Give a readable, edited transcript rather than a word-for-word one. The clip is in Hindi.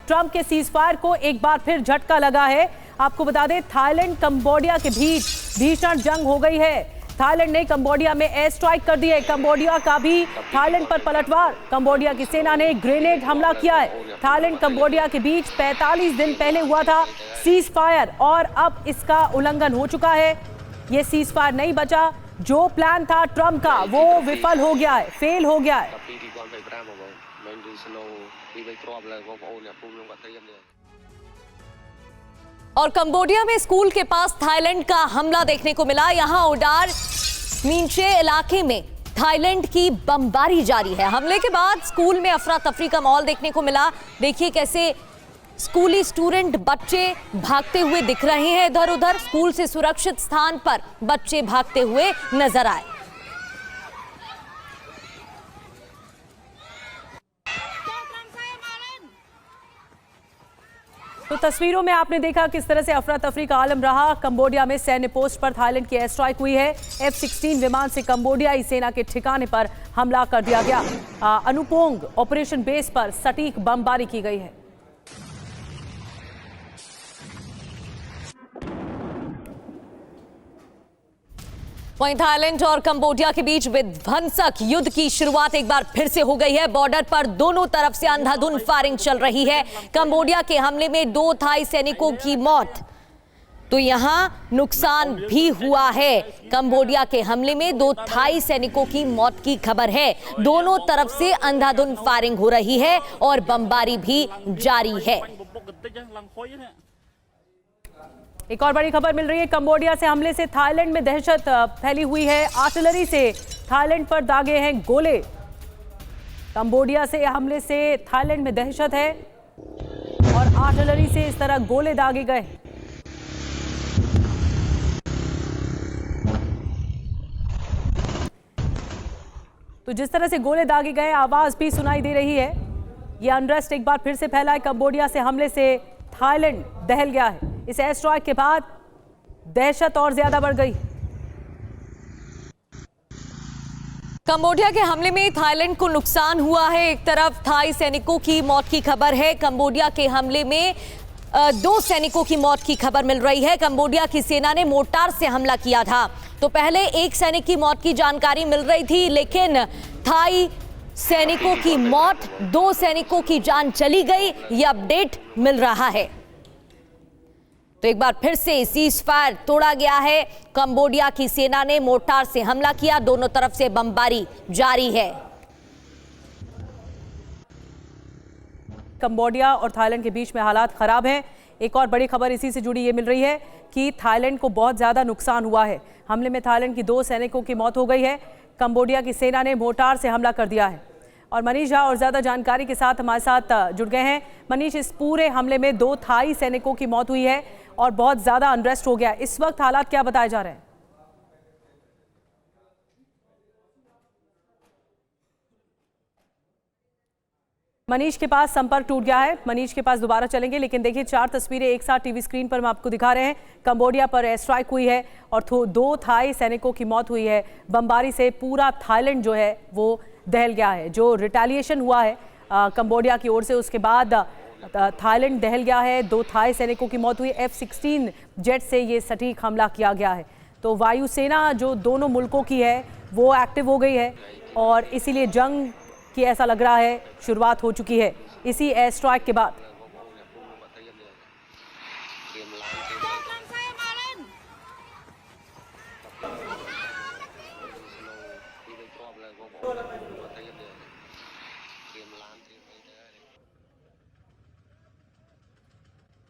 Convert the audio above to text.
ट्रंप के सीज फायर को एक बार फिर झटका लगा है। आपको बता दें, थाईलैंड कंबोडिया के बीच भीषण जंग हो गई है। थाईलैंड ने कंबोडिया में एयर स्ट्राइक कर दी है। कंबोडिया का भी थाईलैंड पर पलटवार। कंबोडिया की सेना ने ग्रेनेड हमला किया है। थाईलैंड कंबोडिया के बीच 45 दिन पहले हुआ था सीज फायर और अब इसका उल्लंघन हो चुका है। ये सीज फायर नहीं बचा। जो प्लान था ट्रंप का वो विफल हो गया है, फेल हो गया है। और कंबोडिया में स्कूल के पास थाईलैंड का हमला देखने को मिला। यहां उडार मीनचे इलाके में थाईलैंड की बमबारी जारी है। हमले के बाद स्कूल में अफरा तफरी का माहौल देखने को मिला। देखिए कैसे स्कूली स्टूडेंट बच्चे भागते हुए दिख रहे हैं इधर उधर। स्कूल से सुरक्षित स्थान पर बच्चे भागते हुए नजर आए। तो तस्वीरों में आपने देखा किस तरह से अफरा तफरी का आलम रहा। कंबोडिया में सैन्य पोस्ट पर थाईलैंड की एयर स्ट्राइक हुई है। F-16 विमान से कंबोडियाई सेना के ठिकाने पर हमला कर दिया गया। अनुपोंग ऑपरेशन बेस पर सटीक बमबारी की गई है। वहीं थाईलैंड और कंबोडिया के बीच विध्वंसक युद्ध की शुरुआत एक बार फिर से हो गई है। बॉर्डर पर दोनों तरफ से अंधाधुंध फायरिंग चल रही है। कंबोडिया के हमले में 2 थाई सैनिकों की मौत, तो यहां नुकसान भी हुआ है। कंबोडिया के हमले में 2 थाई सैनिकों की मौत की खबर है। दोनों तरफ से अंधाधुंध फायरिंग हो रही है और बमबारी भी जारी है। एक और बड़ी खबर मिल रही है। कंबोडिया से हमले से थाईलैंड में दहशत फैली हुई है। आर्टिलरी से थाईलैंड पर दागे हैं गोले। कंबोडिया से हमले से थाईलैंड में दहशत है और आर्टिलरी से इस तरह गोले दागे गए। तो जिस तरह से गोले दागे गए, आवाज भी सुनाई दे रही है। यह अनरेस्ट एक बार फिर से फैला है। कंबोडिया से हमले से थाईलैंड दहल गया है। इस एयर स्ट्राइक के बाद दहशत और ज्यादा बढ़ गई। कंबोडिया के हमले में थाईलैंड को नुकसान हुआ है। एक तरफ थाई सैनिकों की मौत की खबर है। कंबोडिया के हमले में 2 सैनिकों की मौत की खबर मिल rही है। कंबोडिया की सेना ने मोर्टार से हमला किया था। तो पहले 1 सैनिक की मौत की जानकारी मिल रही थी, लेकिन थाई सैनिकों की मौत, 2 सैनिकों की जान चली गई, यह अपडेट मिल रहा है। तो एक बार फिर से सीज फायर तोड़ा गया है। कंबोडिया की सेना ने मोर्टार से हमला किया। दोनों तरफ से बमबारी जारी है। कंबोडिया और थाईलैंड के बीच में हालात खराब हैं। एक और बड़ी खबर इसी से जुड़ी ये मिल रही है कि थाईलैंड को बहुत ज्यादा नुकसान हुआ है। हमले में थाईलैंड की 2 सैनिकों की मौत हो गई है। कंबोडिया की सेना ने मोर्टार से हमला कर दिया है। और मनीष झा और ज्यादा जानकारी के साथ हमारे साथ जुड़ गए हैं। मनीष, इस पूरे हमले में 2 थाई सैनिकों की मौत हुई है और बहुत ज्यादा अनरेस्ट हो गया। इस वक्त हालात क्या बताए जा रहे हैं? मनीष के पास संपर्क टूट गया है। मनीष के पास दोबारा चलेंगे, लेकिन देखिए 4 तस्वीरें एक साथ टीवी स्क्रीन पर हम आपको दिखा रहे हैं। कंबोडिया पर एयर स्ट्राइक हुई है और 2 थाई सैनिकों की मौत हुई है। बमबारी से पूरा थाईलैंड जो है वो दहल गया है। जो रिटेलिएशन हुआ है कंबोडिया की ओर से, उसके बाद थाईलैंड दहल गया है। 2 थाई सैनिकों की मौत हुई। F-16 जेट से ये सटीक हमला किया गया है। तो वायुसेना जो दोनों मुल्कों की है वो एक्टिव हो गई है और इसीलिए जंग की ऐसा लग रहा है शुरुआत हो चुकी है इसी एयर स्ट्राइक के बाद।